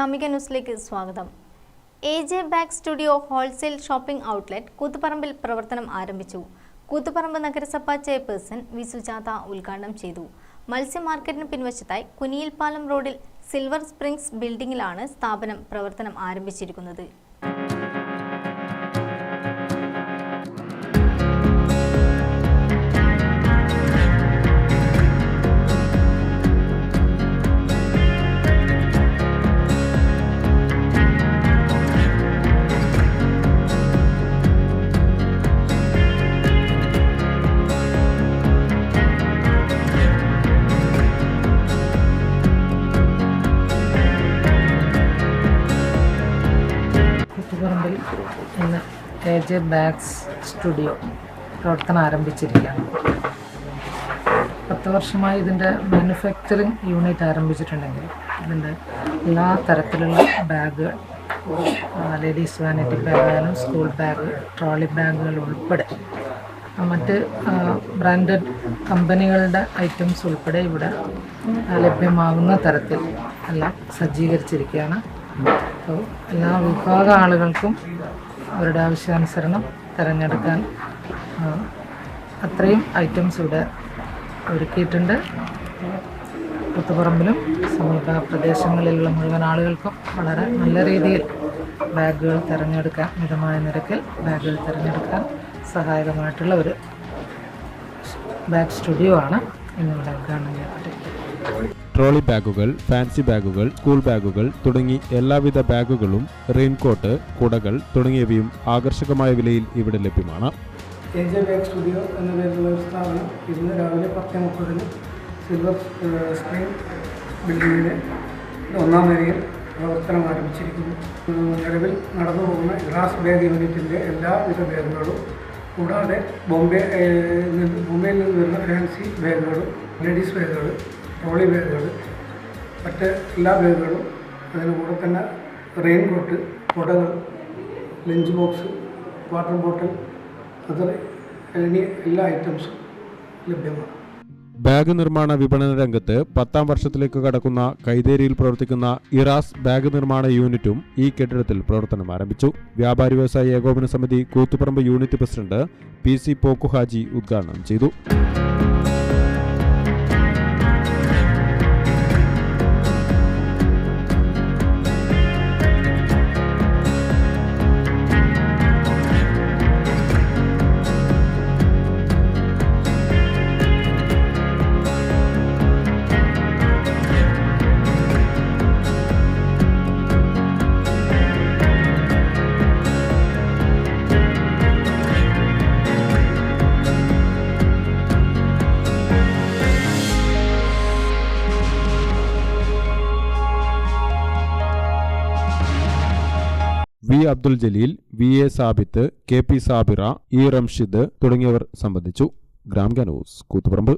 ഗ്രാമിക ന്യൂസിലേക്ക് സ്വാഗതം. AJ bag studio wholesale shopping outlet കൂത്തുപറമ്പിൽ പ്രവർത്തനം ആരംഭിച്ചു. കൂത്തുപറമ്പ് നഗരസഭ ചെയർപേഴ്സൺ വി സുജാത ഉദ്ഘാടനം ചെയ്തു. മത്സ്യ മാർക്കറ്റിന് പിൻവശത്തായി കുനിയിൽപ്പാലം റോഡിൽ സിൽവർ സ്പ്രിംഗ്സ് ബിൽഡിംഗിലാണ് സ്ഥാപനം പ്രവർത്തനം ആരംഭിച്ചിരിക്കുന്നത്. കൂത്തുപറമ്പിൽ ഇന്ന് AJ ബാഗ്സ് സ്റ്റുഡിയോ പ്രവർത്തനം ആരംഭിച്ചിരിക്കുകയാണ്. 10 വർഷമായി ഇതിൻ്റെ മാനുഫാക്ചറിങ് യൂണിറ്റ് ആരംഭിച്ചിട്ടുണ്ടെങ്കിൽ ഇതിൻ്റെ എല്ലാ തരത്തിലുള്ള ബാഗുകൾ, ലേഡീസ് വാനിറ്റി ബാഗായാലും സ്കൂൾ ബാഗ്, ട്രോളി ബാഗുകൾ ഉൾപ്പെടെ മറ്റ് ബ്രാൻഡഡ് കമ്പനികളുടെ ഐറ്റംസ് ഉൾപ്പെടെ ഇവിടെ ലഭ്യമാകുന്ന തരത്തിൽ എല്ലാം സജ്ജീകരിച്ചിരിക്കുകയാണ്. അപ്പോൾ എല്ലാ വിഭാഗം ആളുകൾക്കും അവരുടെ ആവശ്യാനുസരണം തിരഞ്ഞെടുക്കാൻ അത്രയും ഐറ്റംസ് ഇവിടെ ഒരുക്കിയിട്ടുണ്ട്. കൂത്തുപറമ്പിലും സമീപ പ്രദേശങ്ങളിലുള്ള മുഴുവൻ ആളുകൾക്കും വളരെ നല്ല രീതിയിൽ ബാഗുകൾ തിരഞ്ഞെടുക്കാൻ, മിതമായ നിരക്കിൽ ബാഗുകൾ തിരഞ്ഞെടുക്കാൻ സഹായകമായിട്ടുള്ള ഒരു ബാഗ് സ്റ്റുഡിയോ ആണ് ഇന്നിവിടെ ഉദ്ഘാടനം ചെയ്തിട്ടുള്ളത്. ട്രോളി ബാഗുകൾ, ഫാൻസി ബാഗുകൾ, സ്കൂൾ ബാഗുകൾ തുടങ്ങി എല്ലാവിധ ബാഗുകളും, റെയിൻകോട്ട്, കുടകൾ തുടങ്ങിയവയും ആകർഷകമായ വിലയിൽ ഇവിടെ ലഭ്യമാണ്. AJ ബാഗ് സ്റ്റുഡിയോ എന്ന പേരിലുള്ള ഒരു സ്ഥാപനം ഇന്ന് രാവിലെ 10:30 സിൽവർ സ്പ്രിംഗ് ബിൽഡിങ്ങിൻ്റെ 1ാം നിലയിൽ പ്രവർത്തനം ആരംഭിച്ചിരിക്കുന്നു. നിലവിൽ നടന്നു പോകുന്ന ഗ്ലാസ് ബാഗ് യൂണിറ്റിൻ്റെ എല്ലാവിധ ബാഗുകളും കൂടാതെ ബോംബെയിൽ നിന്ന് വരുന്ന ഫാൻസി ബാഗുകളും, ലേഡീസ് ബാഗുകൾ, ട്രോളി ബാഗുകൾ, മറ്റ് എല്ലാ ബാഗുകളും, അതിന് കൂടെ തന്നെ റെയിൻകോട്ട്, കുടകൾ, ലഞ്ച് ബോക്സ്, വാട്ടർ ബോട്ടിൽ, അത് എല്ലാ ഐറ്റംസും ലഭ്യമാണ്. ബാഗ് നിർമ്മാണ വിപണന രംഗത്ത് 10ാം വർഷത്തിലേക്ക് കടക്കുന്ന കൈതേരിയിൽ പ്രവർത്തിക്കുന്ന ഇറാസ് ബാഗ് നിർമ്മാണ യൂണിറ്റും ഈ കെട്ടിടത്തിൽ പ്രവർത്തനം ആരംഭിച്ചു. വ്യാപാരി വ്യവസായ ഏകോപന സമിതി കൂത്തുപറമ്പ് യൂണിറ്റ് പ്രസിഡന്റ് PC പോക്കുഹാജി ഉദ്ഘാടനം ചെയ്തു. V. Abdul Jaleel, VA Sabith, KP Sabira, E. Ramshid തുടങ്ങിയവർ സംബന്ധിച്ചു. ഗ്രാമിക ന്യൂസ്, കൂത്തുപറമ്പ്.